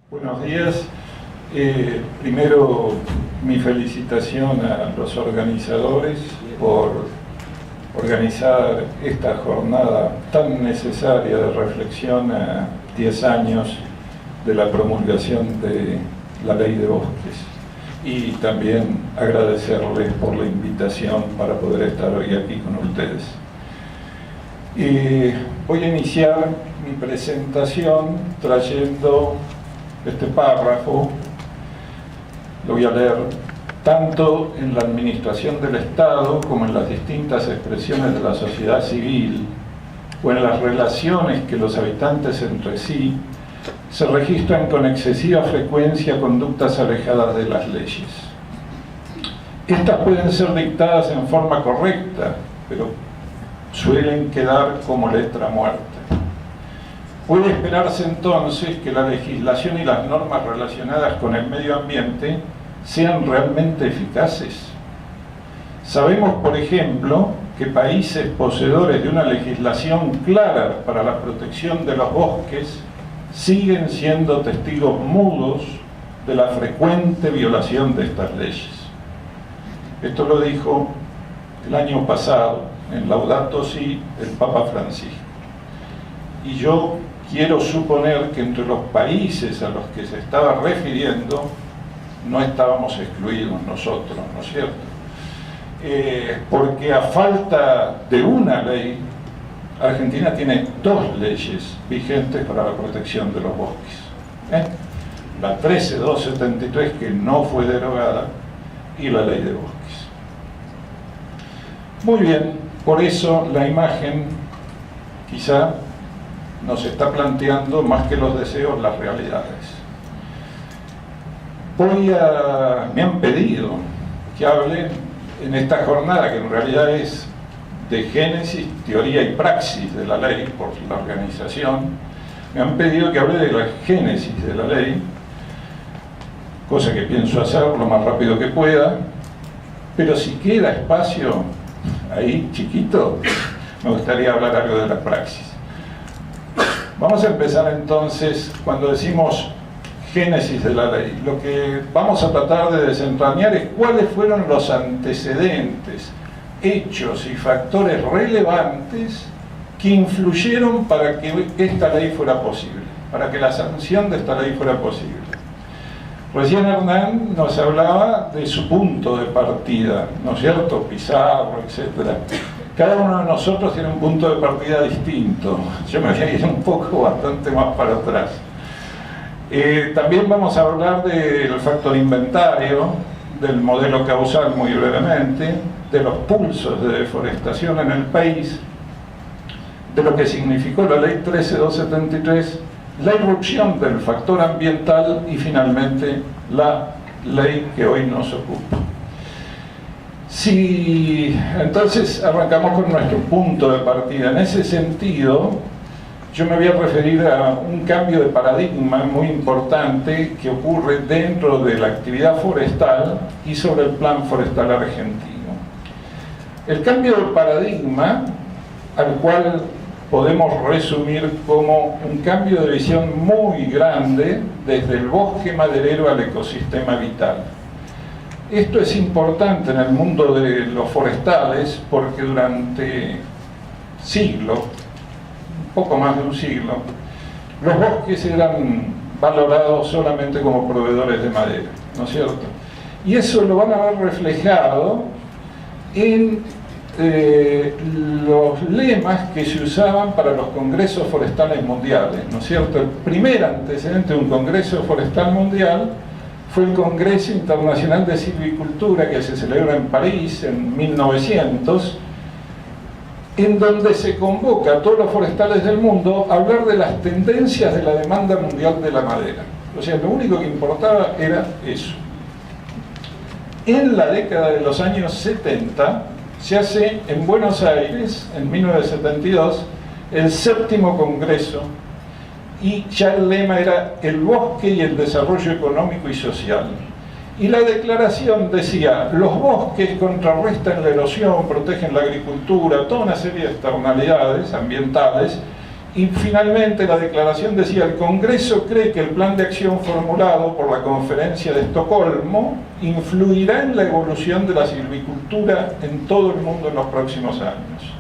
Buenos días. Primero, mi felicitación a los organizadores por organizar esta jornada tan necesaria de reflexión a 10 años de la promulgación de la Ley de Bosques. Y también agradecerles por la invitación para poder estar hoy aquí con ustedes. Voy a iniciar mi presentación trayendo este párrafo. Lo voy a leer tanto en la administración del Estado como en las distintas expresiones de la sociedad civil o en las relaciones que los habitantes entre sí se registran con excesiva frecuencia conductas alejadas de las leyes. Estas pueden ser dictadas en forma correcta, pero suelen quedar como letra muerta. Puede esperarse entonces que la legislación y las normas relacionadas con el medio ambiente sean realmente eficaces. Sabemos, por ejemplo, que países poseedores de una legislación clara para la protección de los bosques siguen siendo testigos mudos de la frecuente violación de estas leyes. Esto lo dijo el año pasado en Laudato Si el Papa Francisco. Y yo quiero suponer que entre los países a los que se estaba refiriendo no estábamos excluidos nosotros, ¿no es cierto? Porque a falta de una ley, Argentina tiene dos leyes vigentes para la protección de los bosques. La 13273, que no fue derogada, y la Ley de Bosques. Muy bien, por eso la imagen quizá nos está planteando más que los deseos, las realidades. Me han pedido que hable en esta jornada, que en realidad es de génesis, teoría y praxis de la ley por la organización. Me han pedido que hable de la génesis de la ley, cosa que pienso hacer lo más rápido que pueda, pero si queda espacio ahí chiquito, me gustaría hablar algo de la praxis. Vamos a empezar entonces, cuando decimos génesis de la ley, lo que vamos a tratar de desentrañar es cuáles fueron los antecedentes, hechos y factores relevantes que influyeron para que esta ley fuera posible, para que la sanción de esta ley fuera posible. Recién Hernán nos hablaba de su punto de partida, ¿no es cierto? Pizarro, etc. Cada uno de nosotros tiene un punto de partida distinto. Yo me voy a ir un poco bastante más para atrás. También vamos a hablar del factor inventario, del modelo causal muy brevemente, de los pulsos de deforestación en el país, de lo que significó la ley 13273, la irrupción del factor ambiental y finalmente la ley que hoy nos ocupa. Si entonces arrancamos con nuestro punto de partida, en ese sentido yo me voy a referir a un cambio de paradigma muy importante que ocurre dentro de la actividad forestal y sobre el plan forestal argentino. El cambio de paradigma, al cual podemos resumir como un cambio de visión muy grande desde el bosque maderero al ecosistema vital. Esto es importante en el mundo de los forestales porque durante siglos, poco más de un siglo, los bosques eran valorados solamente como proveedores de madera, ¿no es cierto? Y eso lo van a ver reflejado en los lemas que se usaban para los congresos forestales mundiales, ¿no es cierto? El primer antecedente de un congreso forestal mundial fue el Congreso Internacional de Silvicultura que se celebra en París en 1900, en donde se convoca a todos los forestales del mundo a hablar de las tendencias de la demanda mundial de la madera. O sea, lo único que importaba era eso. En la década de los años 70 se hace en Buenos Aires, en 1972, el 7º Congreso, y ya el lema era el bosque y el desarrollo económico y social. Y la declaración decía, los bosques contrarrestan la erosión, protegen la agricultura, toda una serie de externalidades ambientales, Y finalmente la declaración decía: el Congreso cree que el plan de acción formulado por la Conferencia de Estocolmo influirá en la evolución de la silvicultura en todo el mundo en los próximos años.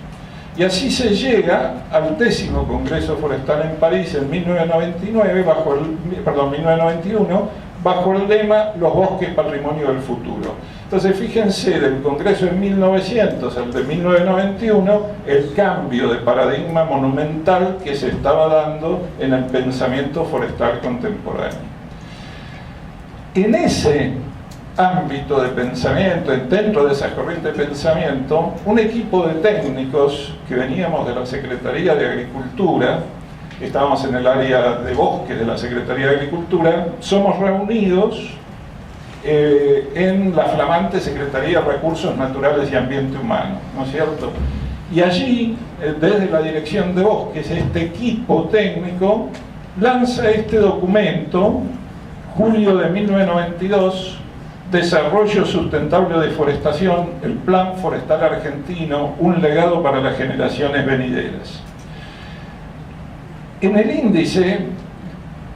Y así se llega al 10º Congreso Forestal en París en 1991, bajo el lema Los bosques, patrimonio del futuro. Entonces fíjense, del Congreso en 1900 al de 1991, el cambio de paradigma monumental que se estaba dando en el pensamiento forestal contemporáneo. En ese ámbito de pensamiento, dentro de esa corriente de pensamiento, un equipo de técnicos que veníamos de la Secretaría de Agricultura, estábamos en el área de bosque de la Secretaría de Agricultura, somos reunidos en la flamante Secretaría de Recursos Naturales y Ambiente Humano, ¿no es cierto? Y allí, desde la Dirección de Bosques, este equipo técnico lanza este documento, julio de 1992, Desarrollo Sustentable de Deforestación, el Plan Forestal Argentino, un legado para las generaciones venideras. En el índice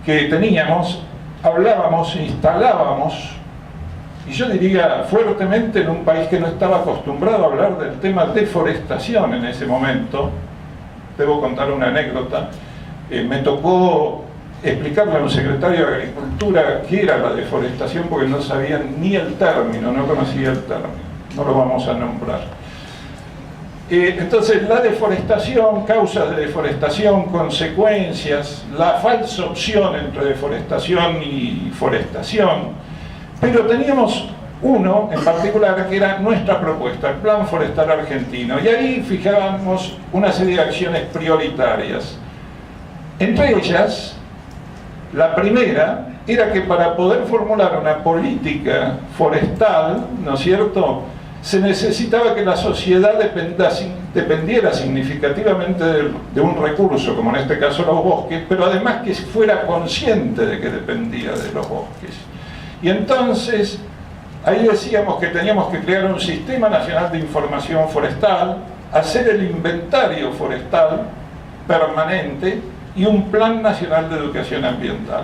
que teníamos, hablábamos, instalábamos, y yo diría fuertemente, en un país que no estaba acostumbrado a hablar del tema deforestación en ese momento. Debo contar una anécdota. Me tocó explicarle a un secretario de Agricultura qué era la deforestación, porque no sabían ni el término, no conocía el término, no lo vamos a nombrar. Entonces, la deforestación, causas de deforestación, consecuencias, la falsa opción entre deforestación y forestación, pero teníamos uno en particular que era nuestra propuesta, el Plan Forestal Argentino, y ahí fijábamos una serie de acciones prioritarias. Entre ellas, la primera era que para poder formular una política forestal, ¿no es cierto?, se necesitaba que la sociedad dependiera significativamente de un recurso, como en este caso los bosques, pero además que fuera consciente de que dependía de los bosques. Y entonces, ahí decíamos que teníamos que crear un Sistema Nacional de Información Forestal, hacer el inventario forestal permanente y un Plan Nacional de Educación Ambiental.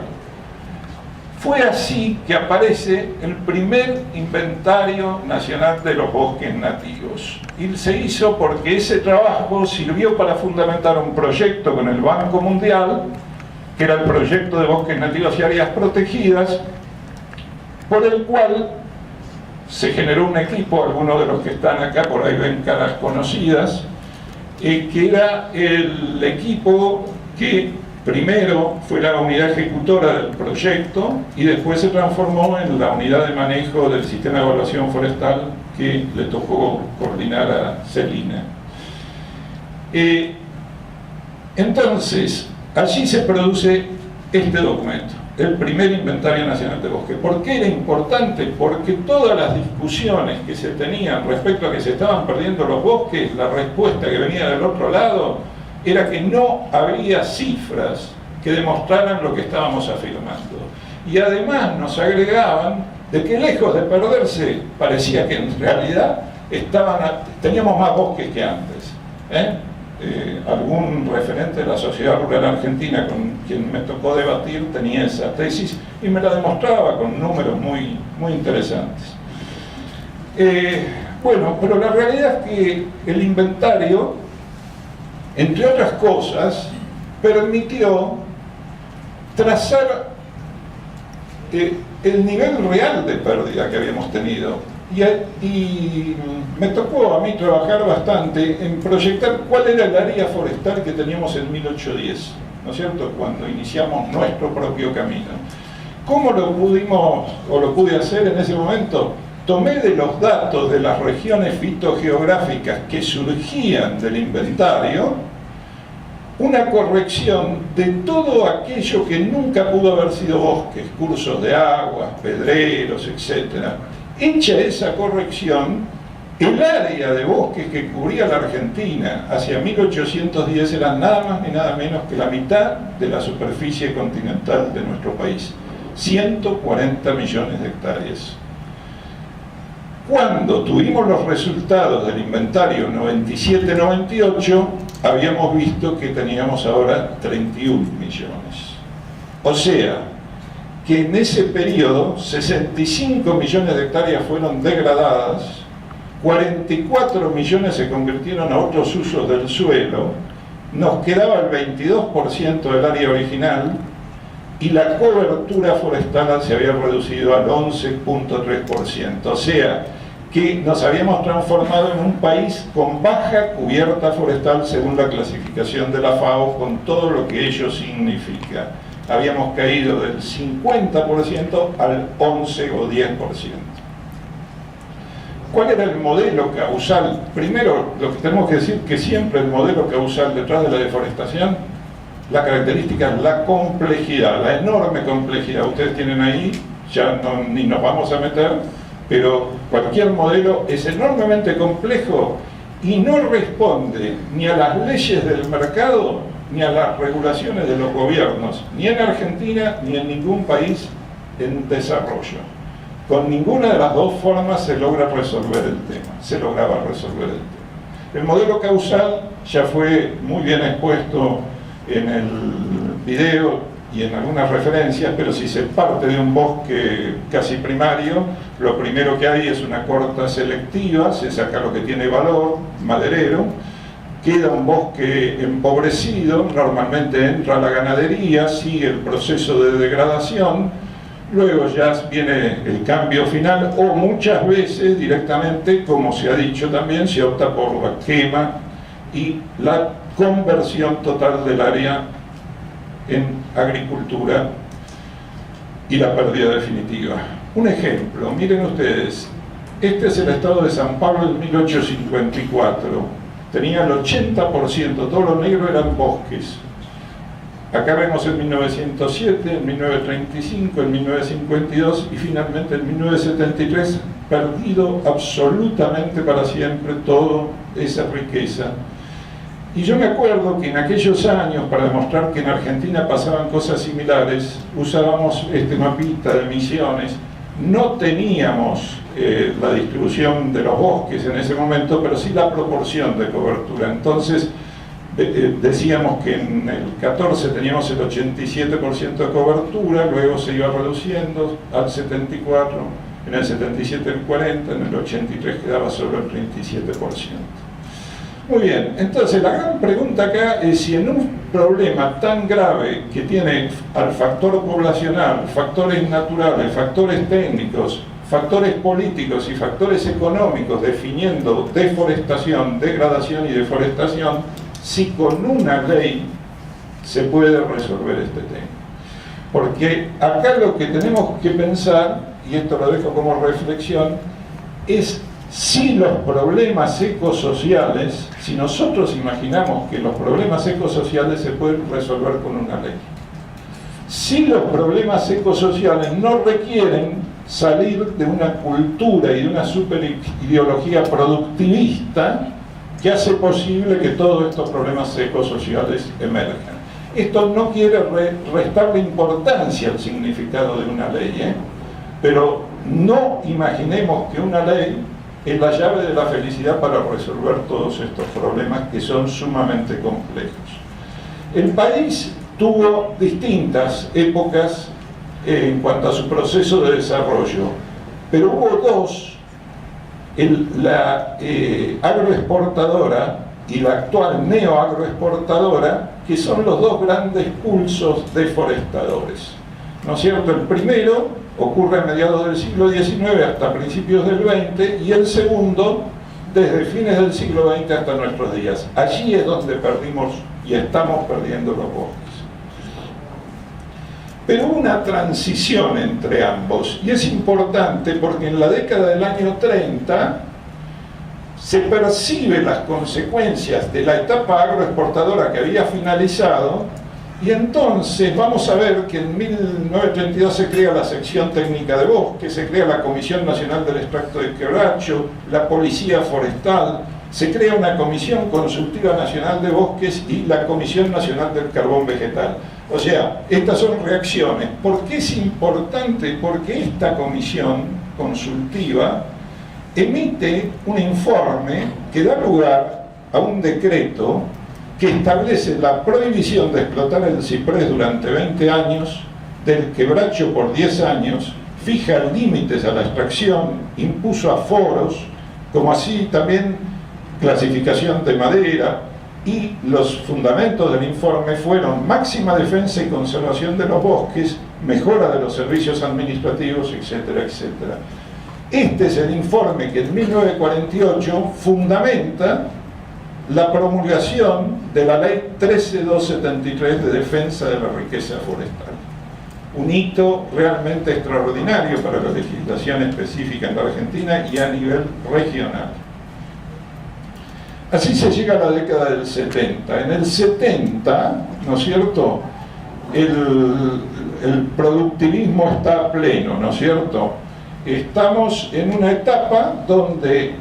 Fue así que aparece el primer Inventario Nacional de los Bosques Nativos. Y se hizo porque ese trabajo sirvió para fundamentar un proyecto con el Banco Mundial, que era el proyecto de bosques nativos y áreas protegidas, por el cual se generó un equipo, algunos de los que están acá por ahí ven caras conocidas, que era el equipo que primero fue la unidad ejecutora del proyecto y después se transformó en la unidad de manejo del sistema de evaluación forestal que le tocó coordinar a Celina. Entonces, allí se produce este documento, el primer Inventario Nacional de Bosques. ¿Por qué era importante? Porque todas las discusiones que se tenían respecto a que se estaban perdiendo los bosques, la respuesta que venía del otro lado era que no había cifras que demostraran lo que estábamos afirmando. Y además nos agregaban de que lejos de perderse, parecía que en realidad teníamos más bosques que antes. Algún referente de la Sociedad Rural Argentina con quien me tocó debatir tenía esa tesis y me la demostraba con números muy, muy interesantes. Bueno, pero la realidad es que el inventario, entre otras cosas, permitió trazar el nivel real de pérdida que habíamos tenido. Y me tocó a mí trabajar bastante en proyectar cuál era el área forestal que teníamos en 1810, ¿no es cierto?, cuando iniciamos nuestro propio camino. ¿Cómo lo pudimos, o lo pude hacer en ese momento? Tomé de los datos de las regiones fitogeográficas que surgían del inventario una corrección de todo aquello que nunca pudo haber sido bosques, cursos de aguas, pedreros, etc. Hecha esa corrección, el área de bosques que cubría la Argentina hacia 1810 era nada más ni nada menos que la mitad de la superficie continental de nuestro país, 140 millones de hectáreas. Cuando tuvimos los resultados del inventario 97-98, habíamos visto que teníamos ahora 31 millones. O sea, que en ese periodo 65 millones de hectáreas fueron degradadas, 44 millones se convirtieron a otros usos del suelo, nos quedaba el 22% del área original y la cobertura forestal se había reducido al 11.3%. O sea, que nos habíamos transformado en un país con baja cubierta forestal según la clasificación de la FAO, con todo lo que ello significa. Habíamos caído del 50% al 11 o 10%. ¿Cuál era el modelo causal? Primero, lo que tenemos que decir que siempre el modelo causal detrás de la deforestación, la característica es la complejidad, la enorme complejidad. Ustedes tienen ahí, ya ni nos vamos a meter, pero cualquier modelo es enormemente complejo y no responde ni a las leyes del mercado ni a las regulaciones de los gobiernos, ni en Argentina ni en ningún país en desarrollo. Con ninguna de las dos formas se logra resolver el tema, se lograba resolver el tema. El modelo causal ya fue muy bien expuesto en el video y en algunas referencias, pero si se parte de un bosque casi primario, lo primero que hay es una corta selectiva, se saca lo que tiene valor, maderero, queda un bosque empobrecido, normalmente entra la ganadería, sigue el proceso de degradación, luego ya viene el cambio final, o muchas veces directamente, como se ha dicho también, se opta por la quema y la conversión total del área en agricultura y la pérdida definitiva. Un ejemplo, miren ustedes, este es el estado de San Pablo en 1854, tenía el 80%, todo lo negro eran bosques. Acá vemos en 1907, en 1935, en 1952 y finalmente en 1973, perdido absolutamente para siempre toda esa riqueza. Y yo me acuerdo que en aquellos años, para demostrar que en Argentina pasaban cosas similares, usábamos este mapita de Misiones. No teníamos la distribución de los bosques en ese momento, pero sí la proporción de cobertura. Entonces, decíamos que en el 14 teníamos el 87% de cobertura, luego se iba reduciendo al 74%, en el 77 el 40%, en el 83 quedaba solo el 37%. Muy bien, entonces la gran pregunta acá es si en un problema tan grave que tiene al factor poblacional, factores naturales, factores técnicos, factores políticos y factores económicos definiendo deforestación, degradación y deforestación, si con una ley se puede resolver este tema. Porque acá lo que tenemos que pensar, y esto lo dejo como reflexión, es si los problemas ecosociales, si nosotros imaginamos que los problemas ecosociales se pueden resolver con una ley. Si los problemas ecosociales no requieren salir de una cultura y de una superideología productivista que hace posible que todos estos problemas ecosociales emerjan. Esto no quiere restarle importancia al significado de una ley, pero no imaginemos que una ley es la llave de la felicidad para resolver todos estos problemas que son sumamente complejos. El país tuvo distintas épocas en cuanto a su proceso de desarrollo, pero hubo dos, la agroexportadora y la actual neoagroexportadora, que son los dos grandes pulsos deforestadores. ¿No es cierto? El primero ocurre a mediados del siglo XIX hasta principios del XX y el segundo desde fines del siglo XX hasta nuestros días. Allí es donde perdimos y estamos perdiendo los bosques. Pero hubo una transición entre ambos y es importante porque en la década del año 30 se perciben las consecuencias de la etapa agroexportadora que había finalizado. Y entonces vamos a ver que en 1932 se crea la sección técnica de bosque, se crea la Comisión Nacional del Extracto de Quebracho, la Policía Forestal, se crea una Comisión Consultiva Nacional de Bosques y la Comisión Nacional del Carbón Vegetal. O sea, estas son reacciones. ¿Por qué es importante? Porque esta comisión consultiva emite un informe que da lugar a un decreto que establece la prohibición de explotar el ciprés durante 20 años, del quebracho por 10 años, fija límites a la extracción, impuso aforos, como así también clasificación de madera, y los fundamentos del informe fueron máxima defensa y conservación de los bosques, mejora de los servicios administrativos, etcétera, etcétera. Este es el informe que en 1948 fundamenta la promulgación de la Ley 13273 de defensa de la riqueza forestal. Un hito realmente extraordinario para la legislación específica en la Argentina y a nivel regional. Así se llega a la década del 70. En el 70, ¿no es cierto?, el productivismo está a pleno, ¿no es cierto? Estamos en una etapa donde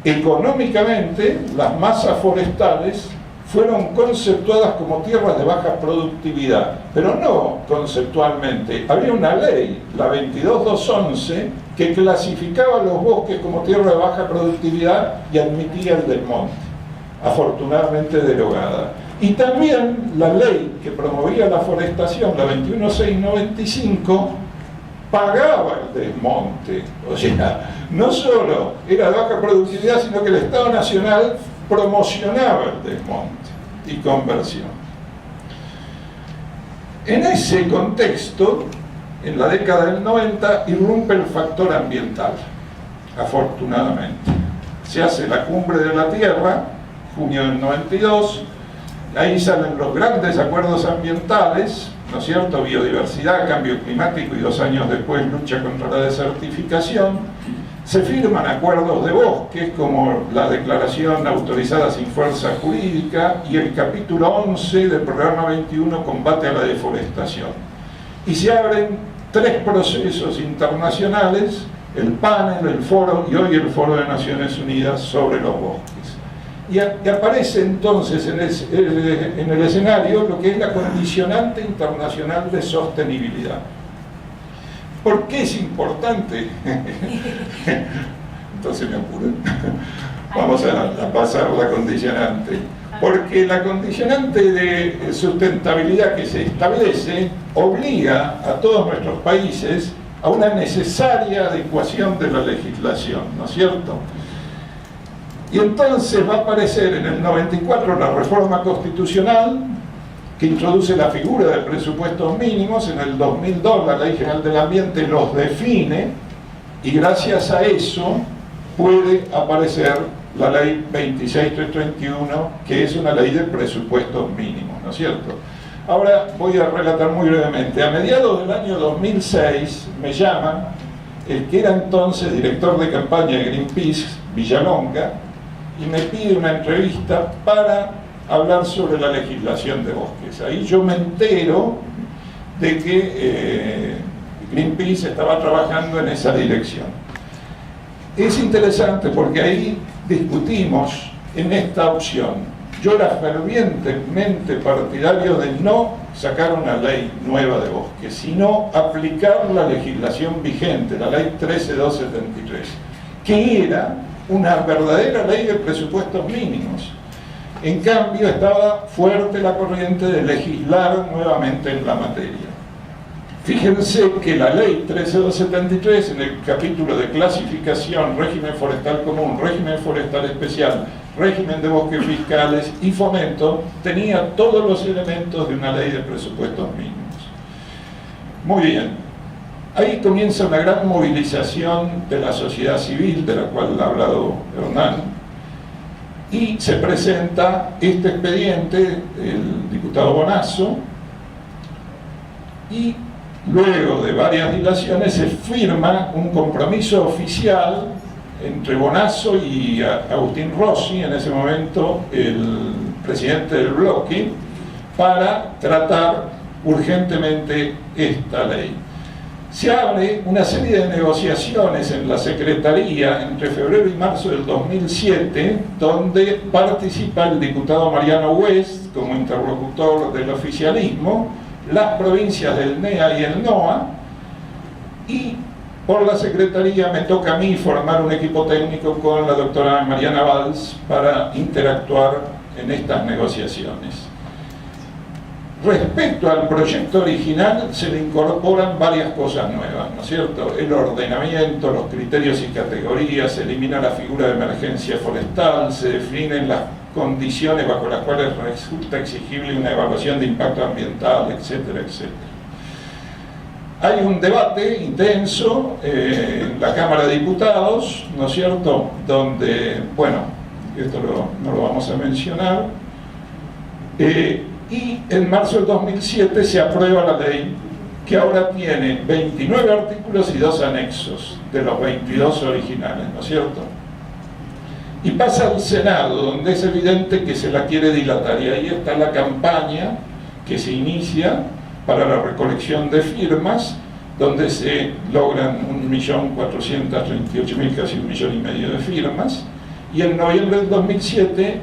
económicamente las masas forestales fueron conceptuadas como tierras de baja productividad, pero no conceptualmente. Había una ley, la 22211, que clasificaba los bosques como tierra de baja productividad y admitía el desmonte, afortunadamente derogada. Y también la ley que promovía la forestación, la 21695, pagaba el desmonte. O sea, no solo era de baja productividad, sino que el Estado Nacional promocionaba el desmonte y conversión. En ese contexto, en la década del 90, irrumpe el factor ambiental, afortunadamente. Se hace la Cumbre de la Tierra, junio del 92, ahí salen los grandes acuerdos ambientales, ¿no es cierto?, biodiversidad, cambio climático y 2 años después lucha contra la desertificación. Se firman acuerdos de bosques como la declaración autorizada sin fuerza jurídica y el capítulo 11 del programa 21 combate a la deforestación. Y se abren 3 procesos internacionales, el panel, el foro y hoy el Foro de Naciones Unidas sobre los bosques. Y aparece entonces en el escenario lo que es la condicionante internacional de sostenibilidad. ¿Por qué es importante? Entonces me apuro. Vamos a pasar la condicionante. Porque la condicionante de sustentabilidad que se establece obliga a todos nuestros países a una necesaria adecuación de la legislación, ¿no es cierto? Y entonces va a aparecer en el 94 la reforma constitucional que introduce la figura de presupuestos mínimos. En el 2002 la Ley General del Ambiente los define y gracias a eso puede aparecer la Ley 26331, que es una ley de presupuestos mínimos, ¿no es cierto? Ahora voy a relatar muy brevemente. A mediados del año 2006 me llama el que era entonces director de campaña de Greenpeace, Villalonga, y me pide una entrevista para hablar sobre la legislación de bosques. Ahí yo me entero de que Greenpeace estaba trabajando en esa dirección. Es interesante porque ahí discutimos en esta opción. Yo era fervientemente partidario de no sacar una ley nueva de bosques, sino aplicar la legislación vigente, la ley 13273, que era una verdadera ley de presupuestos mínimos. En cambio, estaba fuerte la corriente de legislar nuevamente en la materia. Fíjense que la ley 13273, en el capítulo de clasificación, régimen forestal común, régimen forestal especial, régimen de bosques fiscales y fomento, tenía todos los elementos de una ley de presupuestos mínimos. Muy bien. Ahí comienza una gran movilización de la sociedad civil, de la cual ha hablado Hernán, y se presenta este expediente, el diputado Bonazo, y luego de varias dilaciones se firma un compromiso oficial entre Bonazo y Agustín Rossi, en ese momento el presidente del bloque, para tratar urgentemente esta ley. Se abre una serie de negociaciones en la Secretaría entre febrero y marzo del 2007, donde participa el diputado Mariano West como interlocutor del oficialismo, las provincias del NEA y el NOA, y por la Secretaría me toca a mí formar un equipo técnico con la doctora Mariana Valls para interactuar en estas negociaciones. Respecto al proyecto original, se le incorporan varias cosas nuevas, ¿no es cierto? El ordenamiento, los criterios y categorías, se elimina la figura de emergencia forestal, se definen las condiciones bajo las cuales resulta exigible una evaluación de impacto ambiental, etcétera, etcétera. Hay un debate intenso en la Cámara de Diputados, ¿no es cierto?, donde, bueno, esto no lo vamos a mencionar, y en marzo del 2007 se aprueba la ley, que ahora tiene 29 artículos y 2 anexos de los 22 originales, ¿no es cierto? Y pasa al Senado, donde es evidente que se la quiere dilatar, y ahí está la campaña que se inicia para la recolección de firmas, donde se logran 1.438.000, casi 1,5 millones de firmas, y en noviembre del 2007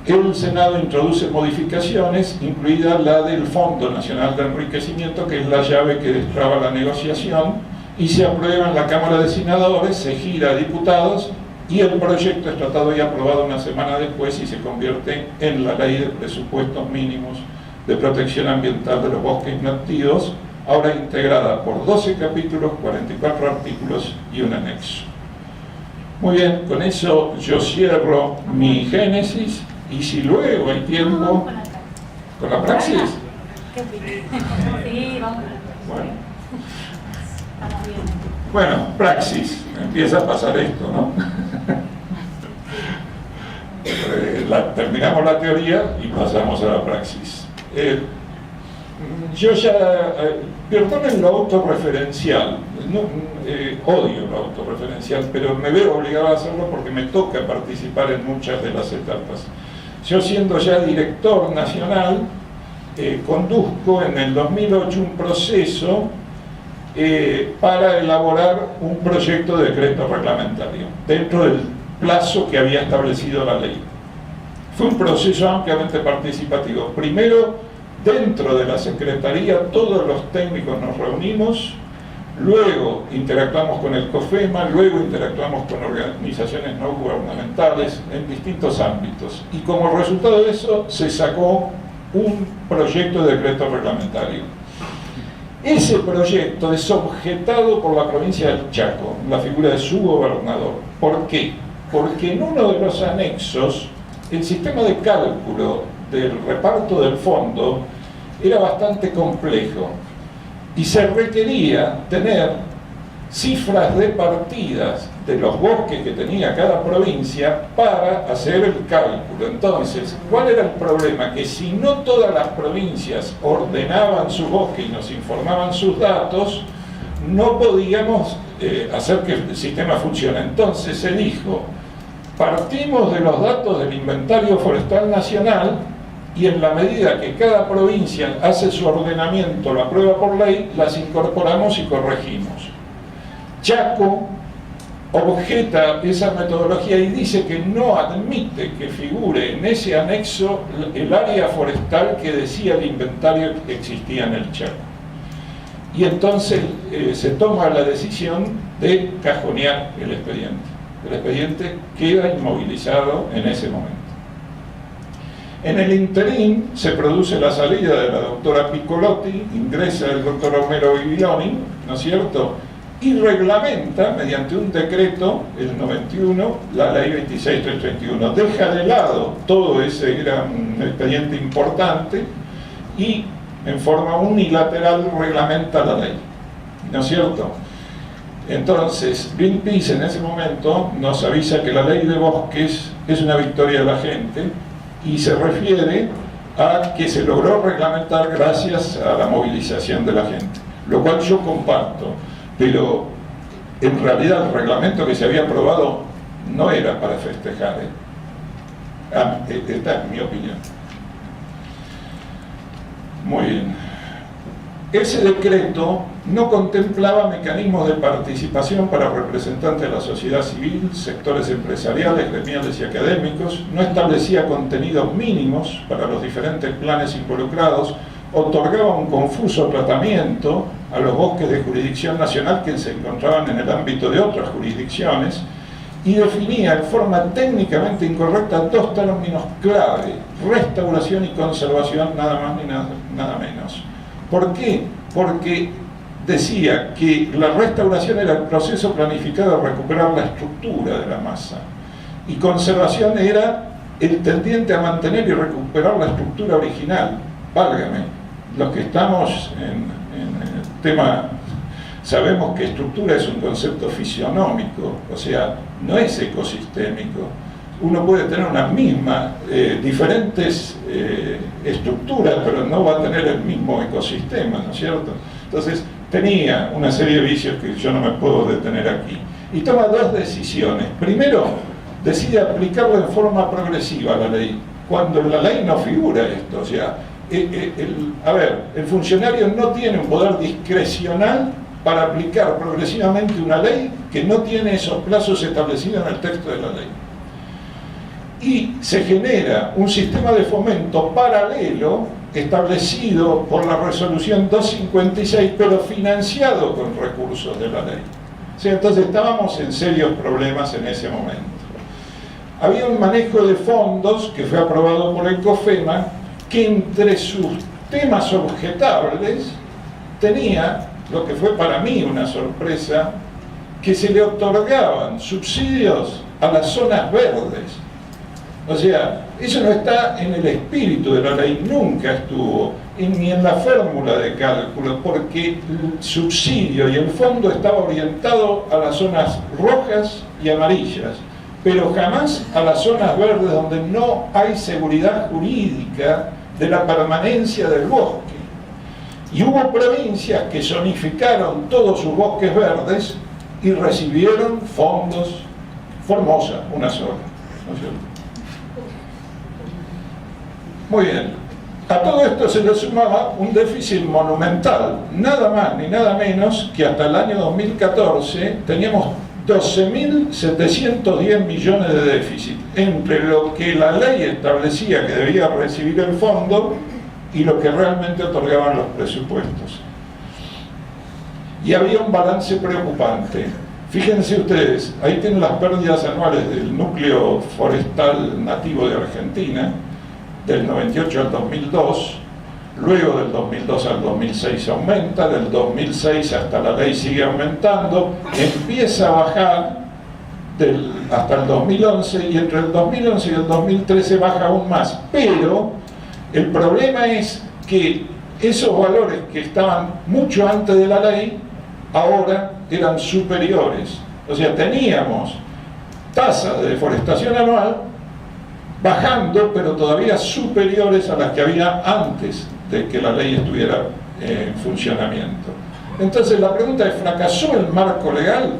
el Senado introduce modificaciones, incluida la del Fondo Nacional de Enriquecimiento, que es la llave que destraba la negociación, y se aprueba en la Cámara de Senadores, se gira a diputados, y el proyecto es tratado y aprobado una semana después y se convierte en la Ley de Presupuestos Mínimos de Protección Ambiental de los Bosques Nativos, ahora integrada por 12 capítulos, 44 artículos y un anexo. Muy bien, con eso yo cierro mi génesis, y si luego hay tiempo... ¿Con la praxis? Sí, vamos. Bueno, praxis, empieza a pasar esto, ¿no? Terminamos la teoría y pasamos a la praxis. Yo ya, perdonen lo autorreferencial, odio lo autorreferencial, pero me veo obligado a hacerlo porque me toca participar en muchas de las etapas. Yo, siendo ya director nacional, conduzco en el 2008 un proceso para elaborar un proyecto de decreto reglamentario dentro del plazo que había establecido la ley. Fue un proceso ampliamente participativo. Primero, dentro de la Secretaría, todos los técnicos nos reunimos, luego interactuamos con el COFEMA, luego interactuamos con organizaciones no gubernamentales en distintos ámbitos. Y como resultado de eso, se sacó un proyecto de decreto reglamentario. Ese proyecto es objetado por la provincia del Chaco, la figura de su gobernador. ¿Por qué? Porque en uno de los anexos, el sistema de cálculo del reparto del fondo era bastante complejo y se requería tener cifras de partidas de los bosques que tenía cada provincia para hacer el cálculo. Entonces, ¿cuál era el problema? Que si no todas las provincias ordenaban su bosque y nos informaban sus datos, no podíamos hacer que el sistema funcione. Entonces se dijo: partimos de los datos del Inventario Forestal Nacional y en la medida que cada provincia hace su ordenamiento, lo aprueba por ley, las incorporamos y corregimos. Chaco objeta esa metodología y dice que no admite que figure en ese anexo el área forestal que decía el inventario que existía en el Chaco. Y entonces se toma la decisión de cajonear el expediente. El expediente queda inmovilizado en ese momento. En el interín se produce la salida de la doctora Piccolotti, ingresa el doctor Romero Biglioni, ¿no es cierto?, y reglamenta mediante un decreto, el 91, la ley 26.331. Deja de lado todo ese gran expediente importante y en forma unilateral reglamenta la ley, ¿no es cierto? Entonces, Greenpeace en ese momento nos avisa que la ley de bosques es una victoria de la gente y se refiere a que se logró reglamentar gracias a la movilización de la gente, lo cual yo comparto, pero en realidad el reglamento que se había aprobado no era para festejar. Esta es mi opinión. Muy bien. Ese decreto no contemplaba mecanismos de participación para representantes de la sociedad civil, sectores empresariales, gremiales y académicos, no establecía contenidos mínimos para los diferentes planes involucrados, otorgaba un confuso tratamiento a los bosques de jurisdicción nacional que se encontraban en el ámbito de otras jurisdicciones, y definía en forma técnicamente incorrecta dos términos clave: restauración y conservación, nada más ni nada menos. ¿Por qué? Porque decía que la restauración era el proceso planificado de recuperar la estructura de la masa, y conservación era el tendiente a mantener y recuperar la estructura original. Válgame, los que estamos en el tema sabemos que estructura es un concepto fisionómico, o sea, no es ecosistémico. Uno puede tener una misma, diferentes estructuras, pero no va a tener el mismo ecosistema, ¿no es cierto? Entonces, tenía una serie de vicios que yo no me puedo detener aquí. Y toma dos decisiones. Primero, decide aplicarlo en forma progresiva a la ley, cuando en la ley no figura esto. O sea, el funcionario no tiene un poder discrecional para aplicar progresivamente una ley que no tiene esos plazos establecidos en el texto de la ley. Y se genera un sistema de fomento paralelo establecido por la resolución 256, pero financiado con recursos de la ley. Sí, entonces estábamos en serios problemas en ese momento. Había un manejo de fondos que fue aprobado por el COFEMA, que entre sus temas objetables tenía, lo que fue para mí una sorpresa, que se le otorgaban subsidios a las zonas verdes. O sea, eso no está en el espíritu de la ley, nunca estuvo, ni en la fórmula de cálculo, porque el subsidio y el fondo estaba orientado a las zonas rojas y amarillas, pero jamás a las zonas verdes donde no hay seguridad jurídica de la permanencia del bosque. Y hubo provincias que zonificaron todos sus bosques verdes y recibieron fondos. Formosa, una sola, ¿no es cierto? Muy bien. A todo esto se le sumaba un déficit monumental, nada más ni nada menos que hasta el año 2014 teníamos 12.710 millones de déficit, entre lo que la ley establecía que debía recibir el fondo y lo que realmente otorgaban los presupuestos. Y había un balance preocupante. Fíjense ustedes, ahí tienen las pérdidas anuales del núcleo forestal nativo de Argentina, del 98 al 2002, luego del 2002 al 2006 aumenta, del 2006 hasta la ley sigue aumentando, empieza a bajar hasta el 2011, y entre el 2011 y el 2013 baja aún más. Pero el problema es que esos valores que estaban mucho antes de la ley, ahora eran superiores. O sea, teníamos tasas de deforestación anual bajando, pero todavía superiores a las que había antes de que la ley estuviera en funcionamiento. Entonces la pregunta es, ¿fracasó el marco legal?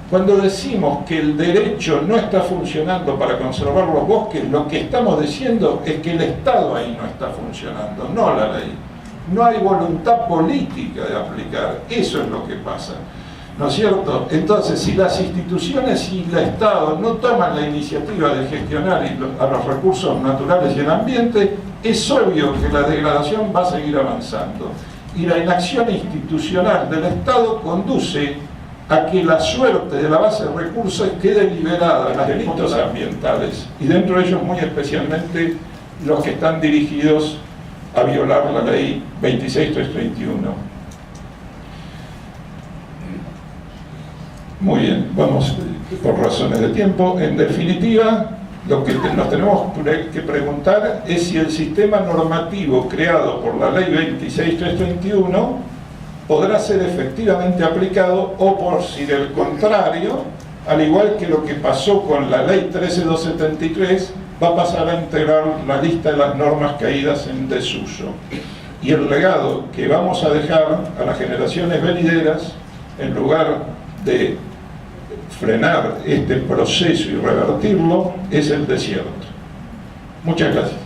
Cuando decimos que el derecho no está funcionando para conservar los bosques, lo que estamos diciendo es que el Estado ahí no está funcionando, no la ley. No hay voluntad política de aplicar, eso es lo que pasa, ¿no es cierto? Entonces, si las instituciones y el Estado no toman la iniciativa de gestionar a los recursos naturales y el ambiente, es obvio que la degradación va a seguir avanzando. Y la inacción institucional del Estado conduce a que la suerte de la base de recursos quede liberada en los delitos ambientales, y dentro de ellos muy especialmente los que están dirigidos a violar la ley 26331. Muy bien, vamos por razones de tiempo. En definitiva, lo que nos tenemos que preguntar es si el sistema normativo creado por la ley 26331 podrá ser efectivamente aplicado, o por si del contrario, al igual que lo que pasó con la ley 13273, va a pasar a integrar la lista de las normas caídas en desuso. Y el legado que vamos a dejar a las generaciones venideras, en lugar de frenar este proceso y revertirlo, es el desierto. Muchas gracias.